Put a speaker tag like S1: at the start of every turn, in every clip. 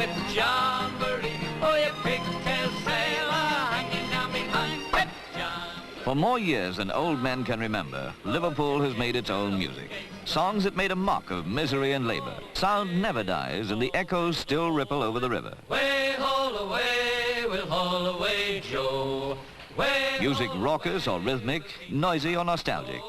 S1: whip jamboree. Oh, you pigtail sailor hanging down behind. Whip jamboree.
S2: For more years than old men can remember, Liverpool has made its own music. Songs that made a mock of misery and labor. Sound never dies, and the echoes still ripple over the river.
S1: Way haul away, we'll haul away, Joe. Way
S2: Music raucous or rhythmic, noisy or nostalgic.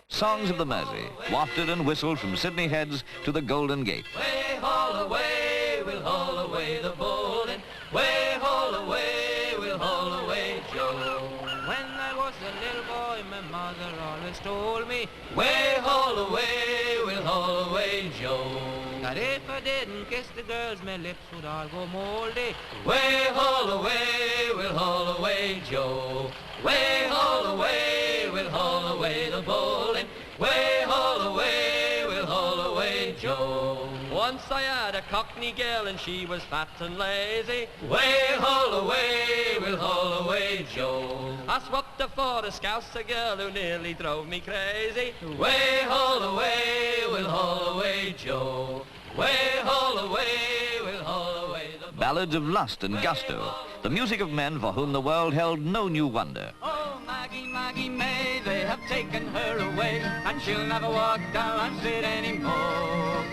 S2: Songs of the Mersey, wafted and whistled from Sydney Heads to the Golden Gate.
S1: way haul away, we'll haul away the bowling. Way haul away, we'll haul away, Joe. When I was a little boy, my mother always told me, way haul away, we'll haul away, Joe. That if I didn't kiss the girls, my lips would all go moldy. Way haul away, we'll haul away, Joe. Way haul away, we'll haul away the bowling. Way haul away, we'll haul away, Joe. Once I had a Cockney girl and she was fat and lazy. Way haul away, we'll haul away, Joe. I swapped her for a Scouser girl who nearly drove me crazy. Way haul away, we'll haul away, Joe. Way haul away, we'll haul away the
S2: Ballads of lust and gusto, the music of men for whom the world held no new wonder.
S1: Oh, Maggie, Maggie May, they have taken her away, and she'll never walk down Hampstead anymore.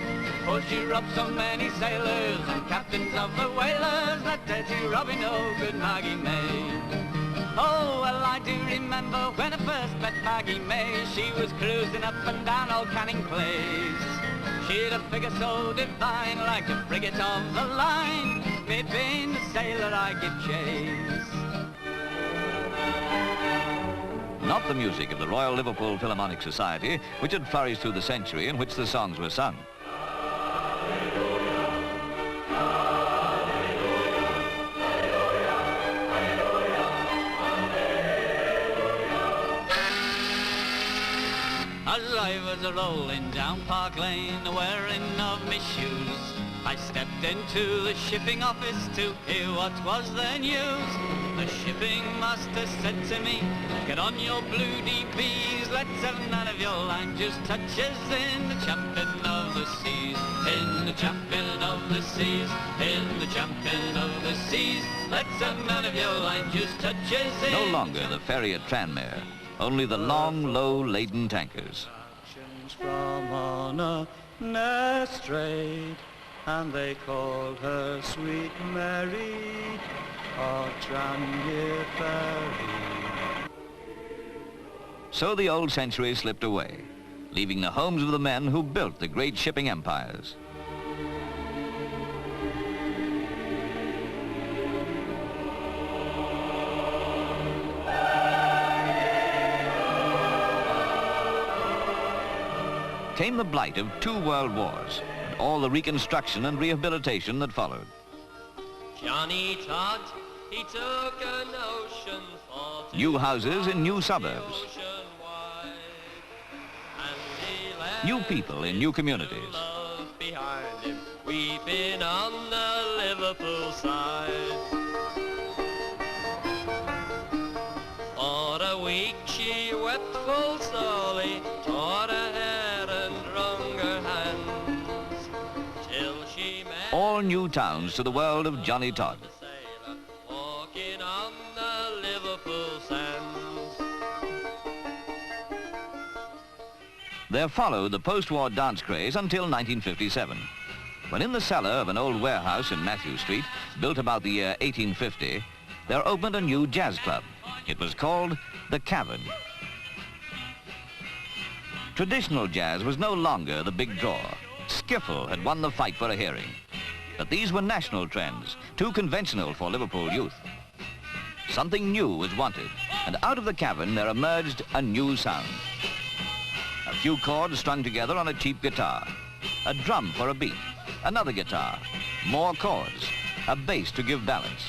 S1: For she robbed so many sailors and captains of the whalers, that dirty Robbie no good Maggie May. Oh, well, I do remember when I first met Maggie May, she was cruising up and down Old Canning Place. She'd a figure so divine, like a frigate of the line. Me being the sailor, I give chase.
S2: Not the music of the Royal Liverpool Philharmonic Society, which had flourished through the century in which the songs were sung.
S1: As I was a-rolling down Park Lane, wearing of me shoes, I stepped into the shipping office to hear what was the news. The shipping master said to me, get on your blue DBs, let's have none of your line just touches in the champion of the seas. In the champion of the seas, in the champion of the seas, let's have none of your line just touches in.
S2: No longer the ferry at Tranmere, only the long, low-laden tankers.
S3: From on a Strait, and they called her Sweet Mary, or Tranmere Ferry.
S2: So the old century slipped away, leaving the homes of the men who built the great shipping empires. Came the blight of 2 world wars and all the reconstruction and rehabilitation that followed.
S1: Johnny Todd, he took an ocean for
S2: New houses in new suburbs. New people in new communities.
S1: Behind him, weeping on the Liverpool side. For a week she wept full sorely, tore her hair and wrung her hands, till she met
S2: All new towns to the world of Johnny Todd.
S1: the sailor walking on the Liverpool sands.
S2: There followed the post-war dance craze until 1957, when in the cellar of an old warehouse in Matthew Street, built about the year 1850, there opened a new jazz club. It was called the Cavern. Traditional jazz was no longer the big draw. Skiffle had won the fight for a hearing. But these were national trends, too conventional for Liverpool youth. Something new was wanted, and out of the Cavern there emerged a new sound. A few chords strung together on a cheap guitar, a drum for a beat, another guitar, more chords, a bass to give balance.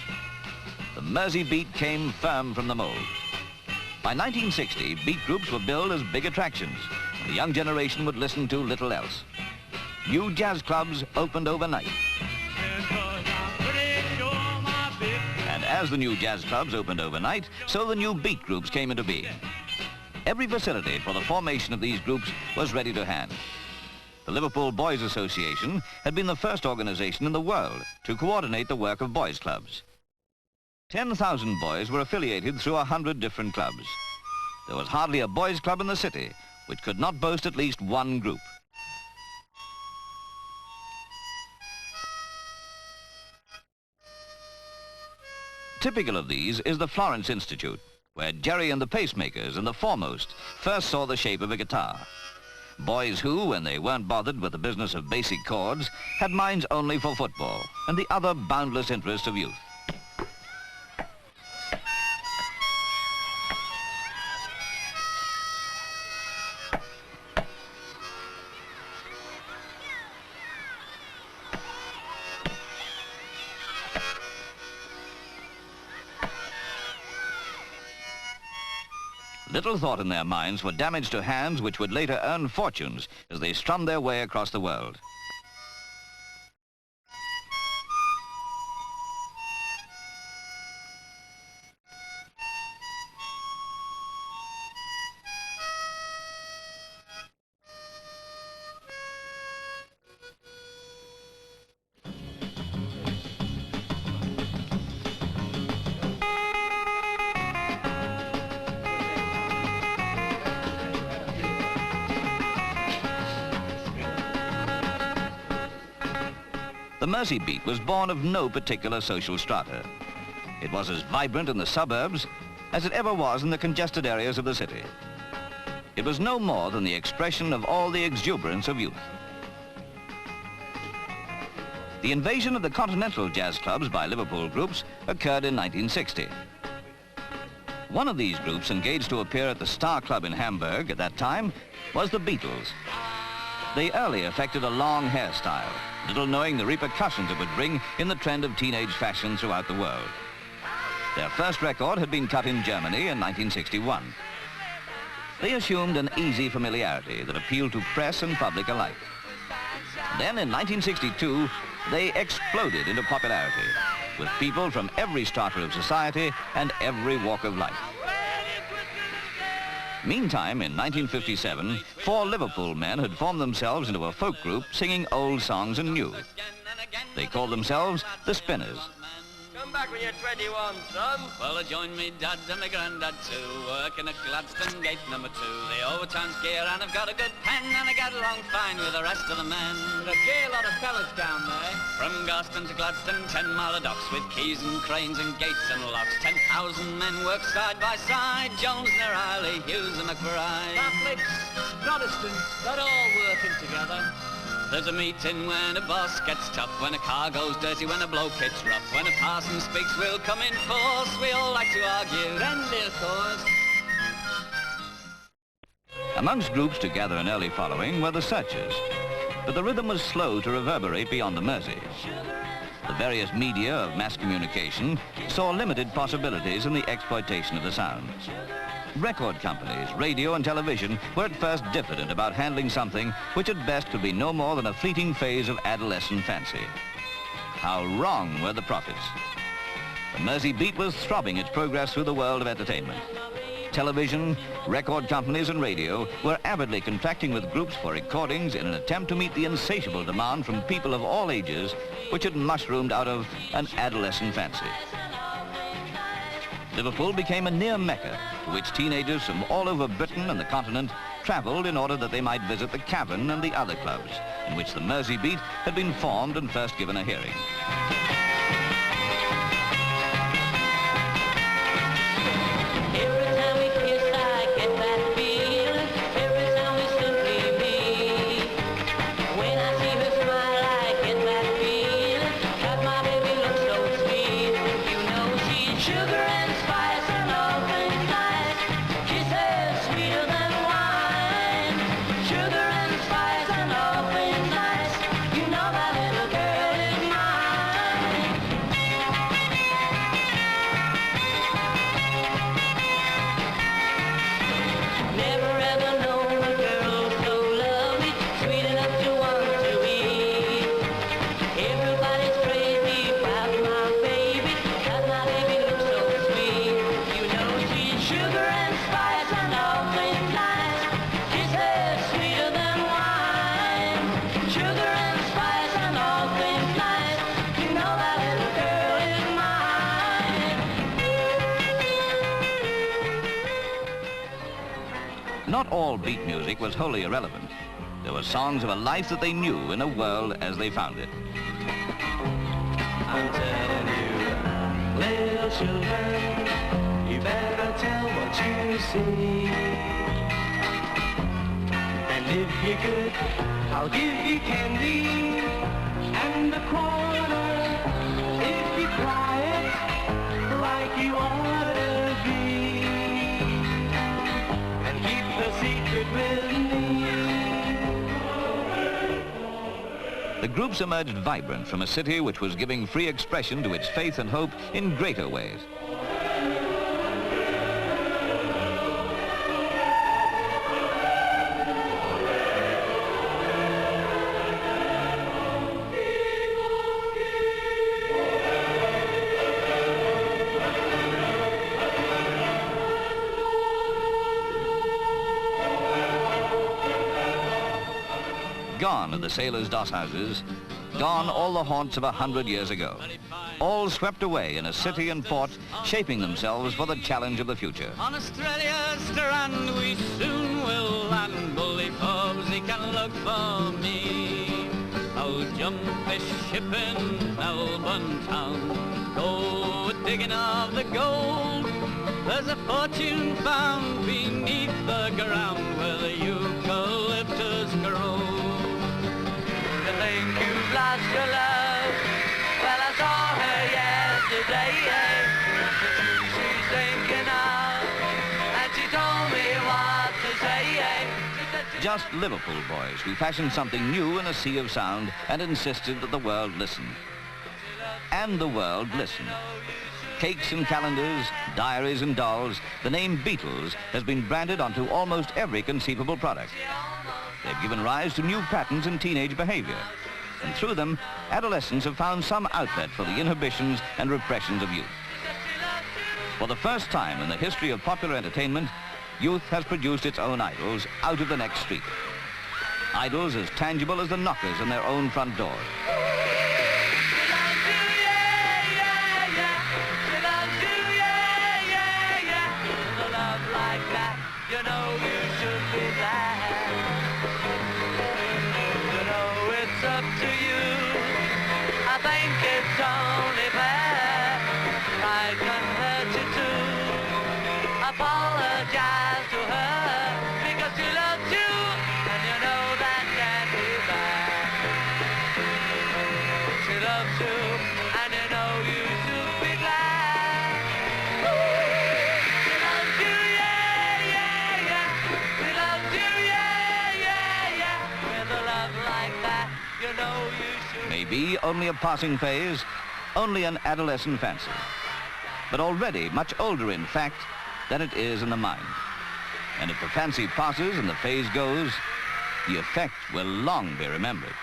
S2: The Merseyside came firm from the mold. By 1960, beat groups were billed as big attractions. The young generation would listen to little else. New jazz clubs opened overnight. And as the new jazz clubs opened overnight, so the new beat groups came into being. Every facility for the formation of these groups was ready to hand. The Liverpool Boys Association had been the first organization in the world to coordinate the work of boys' clubs. 10,000 boys were affiliated through 100 different clubs. There was hardly a boys' club in the city which could not boast at least one group. Typical of these is the Florence Institute, where Jerry and the Pacemakers and the Foremost first saw the shape of a guitar. Boys who, when they weren't bothered with the business of basic chords, had minds only for football and the other boundless interests of youth. Little thought in their minds for damage to hands which would later earn fortunes as they strummed their way across the world. The Merseyside was born of no particular social strata. It was as vibrant in the suburbs as it ever was in the congested areas of the city. It was no more than the expression of all the exuberance of youth. The invasion of the continental jazz clubs by Liverpool groups occurred in 1960. One of these groups engaged to appear at the Star Club in Hamburg at that time was the Beatles. They early affected a long hairstyle, little knowing the repercussions it would bring in the trend of teenage fashion throughout the world. Their first record had been cut in Germany in 1961. They assumed an easy familiarity that appealed to press and public alike. Then in 1962, they exploded into popularity, with people from every strata of society and every walk of life. Meantime, in 1957, 4 Liverpool men had formed themselves into a folk group singing old songs and new. They called themselves the Spinners.
S4: Come back when you're 21, son. Well, I joined me dad and my granddad too, working at Gladstone Gate number 2. The overtime's gear and I've got a good pen and I get along fine with the rest of the men. There's a gay lot of fellas down there. From Garston to Gladstone, 10-mile docks with keys and cranes and gates and locks. 10,000 men work side by side, Jones and O'Reilly, Hughes and McBride. Catholics, Protestants, they're all working together. There's a meeting when a boss gets tough, when a car goes dirty, when a bloke hits rough, when a parson speaks, we'll come in force. We all like to argue, friendly of course.
S2: Amongst groups to gather an early following were the Searchers, but the rhythm was slow to reverberate beyond the Mersey. The various media of mass communication saw limited possibilities in the exploitation of the sound. Record companies, radio and television were at first diffident about handling something which at best could be no more than a fleeting phase of adolescent fancy. How wrong were the prophets. The Merseybeat was throbbing its progress through the world of entertainment. Television, record companies and radio were avidly contracting with groups for recordings in an attempt to meet the insatiable demand from people of all ages which had mushroomed out of an adolescent fancy. Liverpool became a near Mecca to which teenagers from all over Britain and the continent travelled in order that they might visit the Cavern and the other clubs in which the Merseybeat had been formed and first given a hearing. not all beat music was wholly irrelevant. There were songs of a life that they knew in a world as they found it.
S3: I'm telling you, little children, you better tell what you see. And if you could, I'll give you candy and a quarter if you cry it like you ought to be. And keep the secret with me.
S2: The groups emerged vibrant from a city which was giving free expression to its faith and hope in greater ways. Gone are the sailors' doss houses, gone all the haunts of 100 years ago. All swept away in a city and port, shaping themselves for the challenge of the future.
S4: On Australia's strand we soon will land. Bully Forbes, he can look for me. I'll jump a ship in Melbourne town, go digging of the gold. There's a fortune found beneath the ground where the eucalyptus grows.
S1: You think you've lost your love? Well, I saw her yesterday. She's thinking of, and she told me what to say.
S2: Just Liverpool boys who fashioned something new in a sea of sound and insisted that the world listen. And the world listened. Cakes and calendars, diaries and dolls, the name Beatles has been branded onto almost every conceivable product. They've given rise to new patterns in teenage behavior. And through them, adolescents have found some outlet for the inhibitions and repressions of youth. For the first time in the history of popular entertainment, youth has produced its own idols out of the next street. Idols as tangible as the knockers on their own front doors.
S1: You know you should be glad. You know it's up to you. I think it's only fair. I can hurt you too. Apologize to her because she loves you, and you know that can't be bad. She loves you, and you know you should be glad. She loves you, yeah, yeah, yeah. She loves you, yeah, yeah, yeah. With a love like that, you know you should.
S2: Maybe only a passing phase, only an adolescent fancy. But already much older in fact than it is in the mind. And if the fancy passes and the phase goes, the effect will long be remembered.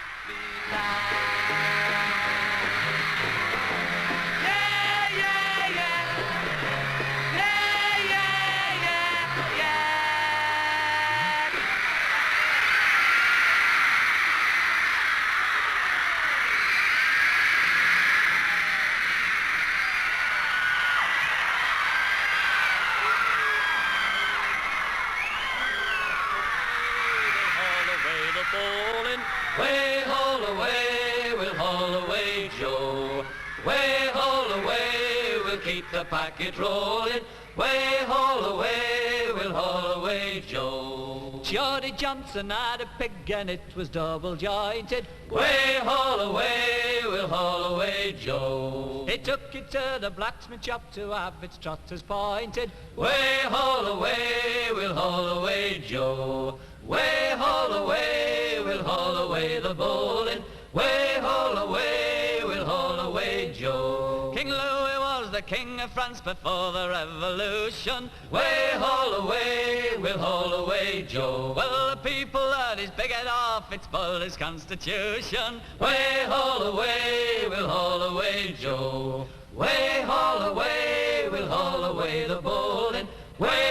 S1: Way haul away, we'll haul away Joe. Way haul away, we'll keep the packet rolling. Way haul away, we'll haul away Joe.
S4: Johnny Johnson had a pig and it was double jointed.
S1: Way haul away, we'll haul away Joe.
S4: He took it to the blacksmith shop to have its trotters pointed.
S1: Way haul away, we'll haul away Joe. Way haul away, we'll haul away the bowling. Way haul away, we'll haul away Joe.
S4: King Louis was the king of France before the revolution.
S1: Way haul away, we'll haul away Joe.
S4: Well, the people had his big head off, it spoiled his constitution.
S1: Way haul away, we'll haul away Joe. Way haul away, we'll haul away the bowling. Way